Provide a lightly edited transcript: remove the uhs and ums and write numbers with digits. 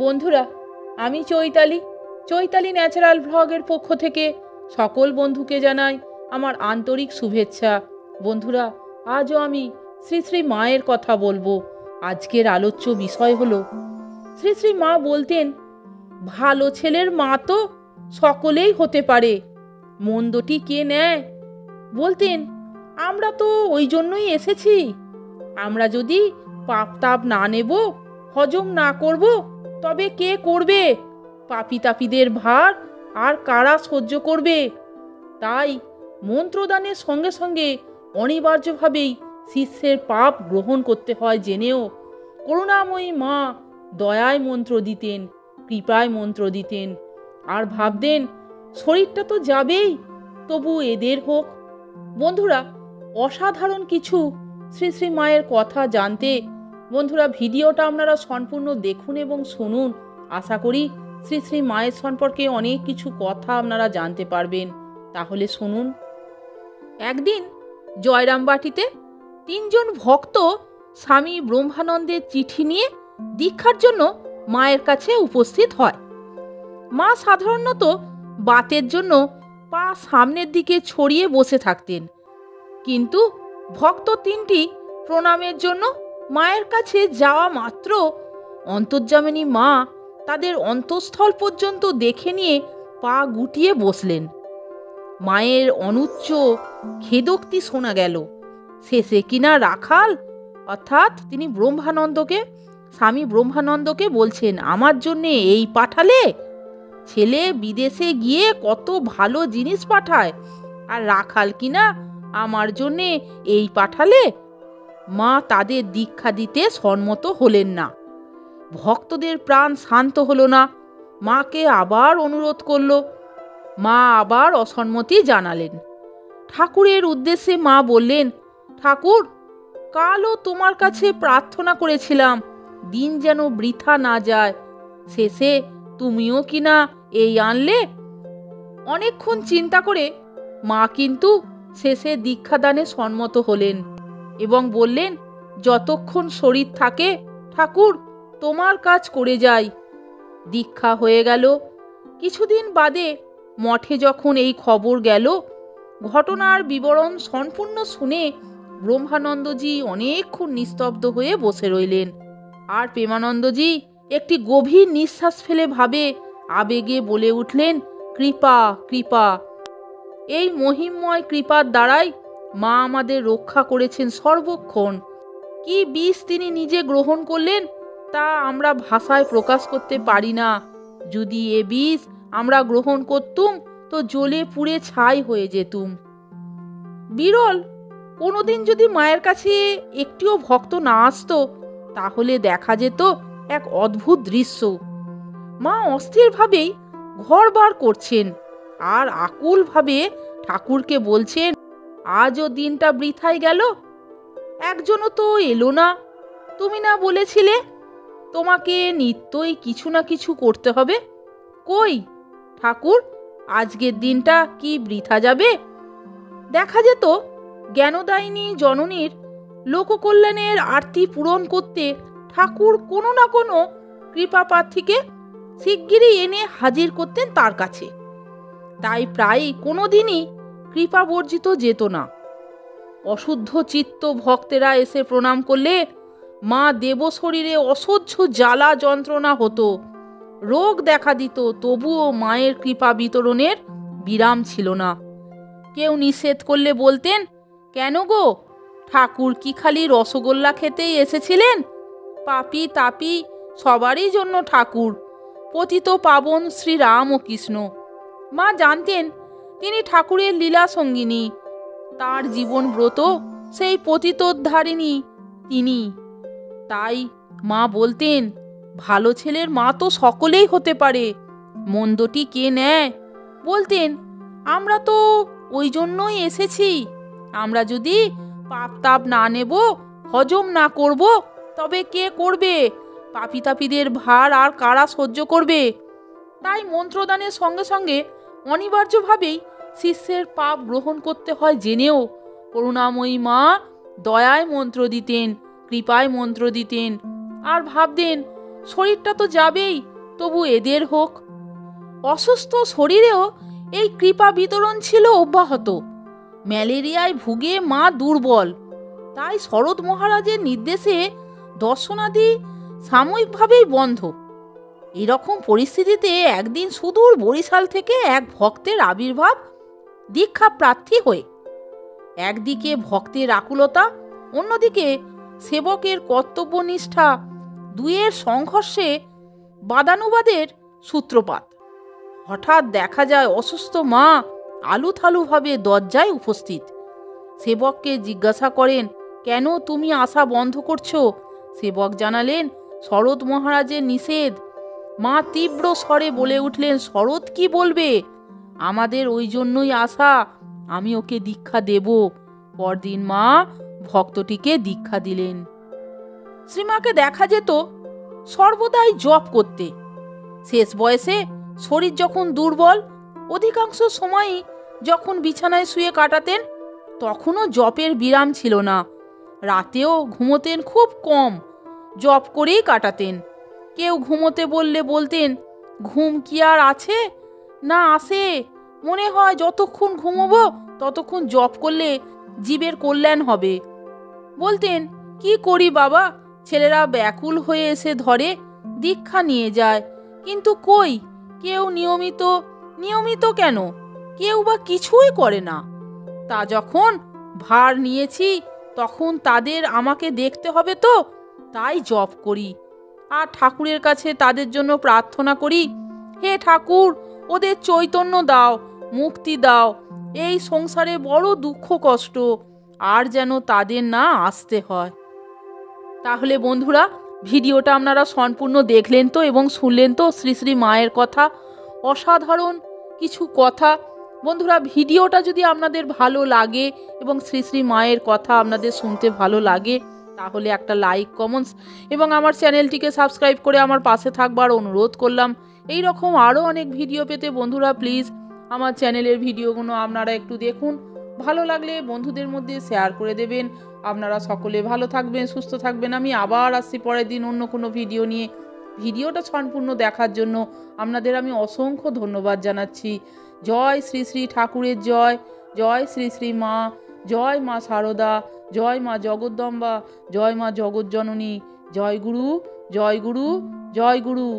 বন্ধুরা, আমি চৈতালি ন্যাচারাল ভ্লগের পক্ষ থেকে সকল বন্ধুকে জানাই আমার আন্তরিক শুভেচ্ছা। বন্ধুরা, আজও আমি শ্রী শ্রী মায়ের কথা বলবো। আজকের আলোচ্য বিষয় হলো শ্রী শ্রী মা বলতেন, ভালো ছেলের মা তো সকলেই হতে পারে, মন্দটি কে নেয়। বলতেন, আমরা তো ওই জন্যই এসেছি। আমরা যদি পাপ তাপ না নেব, হজম না করব, তবে কে করবে? পাপী তাপীদের ভার আর কারা সহ্য করবে? তাই মন্ত্রদানের সঙ্গে সঙ্গে অনিবার্যভাবেই শিষ্যের পাপ গ্রহণ করতে হয় জেনেও করুণাময়ী মা দয়ায় মন্ত্র দিতেন, কৃপায় মন্ত্র দিতেন, আর ভাবতেন শরীরটা তো যাবেই, তবু এদের হোক। বন্ধুরা, অসাধারণ কিছু শ্রী শ্রী মায়ের কথা জানতে বন্ধুরা ভিডিওটা আপনারা সম্পূর্ণ দেখুন এবং শুনুন। আশা করি শ্রী শ্রী মায়ের সম্পর্কে অনেক কিছু কথা আপনারা জানতে পারবেন। তাহলে শুনুন। একদিন জয়রামবাটিতে 3 জন ভক্ত স্বামী ব্রহ্মানন্দের চিঠি নিয়ে দীক্ষার জন্য মায়ের কাছে উপস্থিত হয়। মা সাধারণত বাতের জন্য পা সামনের দিকে ছড়িয়ে বসে থাকতেন, কিন্তু ভক্ত 3টি প্রণামের জন্য মায়ের কাছে যাওয়া মাত্র অন্তর্যামিনী মা তাদের অন্তঃস্থল পর্যন্ত দেখে নিয়ে পা গুটিয়ে বসলেন। মায়ের অনুচ্চ খেদোক্তি শোনা গেল। শেষে কিনা রাখাল অর্থাৎ তিনি স্বামী ব্রহ্মানন্দকে বলছেন, আমার জন্যে এই পাঠালে? ছেলে বিদেশে গিয়ে কত ভালো জিনিস পাঠায়, আর রাখাল কিনা আমার জন্যে এই পাঠালে? মা তাদের দীক্ষা দিতে সম্মত হলেন না। ভক্তদের প্রাণ শান্ত হলো না। মাকে আবার অনুরোধ করল। মা আবার অসম্মতি জানালেন। ঠাকুরের উদ্দেশ্যে মা বললেন, ঠাকুর, কালও তোমার কাছে প্রার্থনা করেছিলাম দিন যেন বৃথা না যায়, শেষে তুমিও কিনা এই আনলে। অনেকক্ষণ চিন্তা করে মা কিন্তু শেষে দীক্ষাদানে সম্মত হলেন এবং বললেন, যতক্ষণ শরীর থাকে ঠাকুর তোমার কাজ করে যাই। দীক্ষা হয়ে গেল। কিছুদিন বাদে মঠে যখন এই খবর গেল, ঘটনার বিবরণ সম্পূর্ণ শুনে ব্রহ্মানন্দজি অনেকক্ষণ নিস্তব্ধ হয়ে বসে রইলেন। আর প্রেমানন্দজি একটি গভীর নিঃশ্বাস ফেলে ভাবে আবেগে বলে উঠলেন, কৃপা কৃপা। এই মহিমময় কৃপার দ্বারাই মা আমাদের রক্ষা করেছেন সর্বক্ষণ। কি বিষ তিনি নিজে গ্রহণ করলেন তা আমরা ভাষায় প্রকাশ করতে পারি না। যদি এ বিষ আমরা গ্রহণ করতুম তো জ্বলে পুড়ে ছাই হয়ে যেতুম। বিরল কোনোদিন যদি মায়ের কাছে একটিও ভক্ত না আসতো, তাহলে দেখা যেত এক অদ্ভুত দৃশ্য। মা অস্থিরভাবেই ঘর বার করছেন আর আকুলভাবে ঠাকুরকে বলছেন, আজও দিনটা বৃথায় গেল, একজনও তো এলো না। তুমি না বলেছিলে তোমাকে নিত্যই কিছু না কিছু করতে হবে? কই ঠাকুর, আজকের দিনটা কি বৃথা যাবে? দেখা যেত জ্ঞানদায়িনী জননীর লোককল্যাণের আরতি পূরণ করতে ঠাকুর কোনো না কোনো কৃপাপ্রার্থীকে শিগগিরই এনে হাজির করতেন তার কাছে। তাই প্রায় কোনোদিনই কৃপা বর্জিত যেত না। অশুদ্ধ চিত্ত ভক্তেরা এসে প্রণাম করলে মা দেব শরীরে অসহ্য জ্বালা যন্ত্রণা হতো, রোগ দেখা দিত, তবুও মায়ের কৃপা বিতরণের বিরাম ছিল না। কেউ নিষেধ করলে বলতেন, কেন গো ঠাকুর কি খালি রসগোল্লা খেতেই এসেছিলেন? পাপী তাপী সবারই জন্য ঠাকুর, পতিত পাবন শ্রী রাম ও কৃষ্ণ। মা জানতেন তিনি ঠাকুরের লীলা সঙ্গিনী, তার জীবন ব্রত সেই পতিতোদ্ধারিণী তিনি। তাই মা বলতেন, ভালো ছেলের মা তো সকলেই হতে পারে, মন্দটি কে নেয়। বলতেন, আমরা তো ওই জন্যই এসেছি। আমরা যদি পাপ তাপ না নেব, হজম না করব, তবে কে করবে? পাপী তাপীদের ভার আর কারা সহ্য করবে? তাই মন্ত্রদানের সঙ্গে সঙ্গে অনিবার্যভাবেই শিষ্যের পাপ গ্রহণ করতে হয় জেনেও করুণাময়ী মা দয়ায় মন্ত্র দিতেন, কৃপায় মন্ত্র দিতেন, আর ভাবতেন শরীরটা তো যাবেই, তবু এদের হোক। অসুস্থ শরীরেও এই কৃপা বিতরণ ছিল অব্যাহত। ম্যালেরিয়ায় ভুগে মা দুর্বল, তাই শরৎ মহারাজের নির্দেশে দর্শনাদি সাময়িকভাবেই বন্ধ। এরকম পরিস্থিতিতে একদিন সুদূর বরিশাল থেকে এক ভক্তের আবির্ভাব দীক্ষা প্রার্থী হয়ে। একদিকে ভক্তের আকুলতা, অন্যদিকে সেবকের কর্তব্যনিষ্ঠা, দুয়ের সংঘর্ষে বাদানুবাদের সূত্রপাত। হঠাৎ দেখা যায় অসুস্থ মা আলুথালুভাবে দরজায় উপস্থিত। সেবককে জিজ্ঞাসা করেন, কেন তুমি আসা বন্ধ করছো? সেবক জানালেন, শরৎ মহারাজের নিষেধ। মা তীব্র স্বরে বলে উঠলেন, শরৎ কি বলবে? আমাদের ওই জন্যই আসা, আমি ওকে দীক্ষা দেব। পরদিন মা ভক্তটিকে দীক্ষা দিলেন। শ্রীমাকে দেখা যেত সর্বদাই জপ করতে। শেষ বয়সে শরীর যখন দুর্বল, অধিকাংশ সময়ই যখন বিছানায় শুয়ে কাটাতেন, তখনও জপের বিরাম ছিল না। রাতেও ঘুমোতেন খুব কম, জপ করেই কাটাতেন। কেউ ঘুমোতে বললে বলতেন, ঘুম কি আর আছে? না আসে, মনে হয় যতক্ষণ ঘুমোবো ততক্ষণ জপ করলে জীবের কল্যাণ হবে। বলতেন, কি করি বাবা, ছেলেরা ব্যাকুল হয়ে এসে ধরে, দীক্ষা নিয়ে যায়, কিন্তু কই কেউ নিয়মিত কেন, কেউ বা কিছুই করে না। তা যখন ভার নিয়েছি তখন তাদের আমাকে দেখতে হবে তো, তাই জপ করি। আর ঠাকুরের কাছে তাদের জন্য প্রার্থনা করি, হে ঠাকুর, ওদের চৈতন্য দাও, মুক্তি দাও। এই সংসারে বড় দুঃখ কষ্ট, আর যেন তাদের না আসতে হয়। তাহলে বন্ধুরা, ভিডিওটা আপনারা সম্পূর্ণ দেখলেন তো এবং শুনলেন তো শ্রী শ্রী মায়ের কথা, অসাধারণ কিছু কথা। বন্ধুরা, ভিডিওটা যদি আপনাদের ভালো লাগে এবং শ্রী শ্রী মায়ের কথা আপনাদের শুনতে ভালো লাগে, তাহলে একটা লাইক, কমেন্টস এবং আমার চ্যানেলটিকে সাবস্ক্রাইব করে আমার পাশে থাকবার অনুরোধ করলাম। এই রকম আরও অনেক ভিডিও পেতে বন্ধুরা প্লিজ আমার চ্যানেলের ভিডিওগুলো আপনারা একটু দেখুন। ভালো লাগলে বন্ধুদের মধ্যে শেয়ার করে দেবেন। আপনারা সকলে ভালো থাকবেন, সুস্থ থাকবেন। আমি আবার আসছি পরের দিন অন্য কোনো ভিডিও নিয়ে। ভিডিওটা সম্পূর্ণ দেখার জন্য আপনাদের আমি অসংখ্য ধন্যবাদ জানাচ্ছি। জয় শ্রী শ্রী ঠাকুরের জয়, জয় শ্রী শ্রী মা, জয় মা শারদা, জয় মা জগদ্দম্বা, জয় মা জগজ্জননী, জয় গুরু, জয় গুরু, জয় গুরু।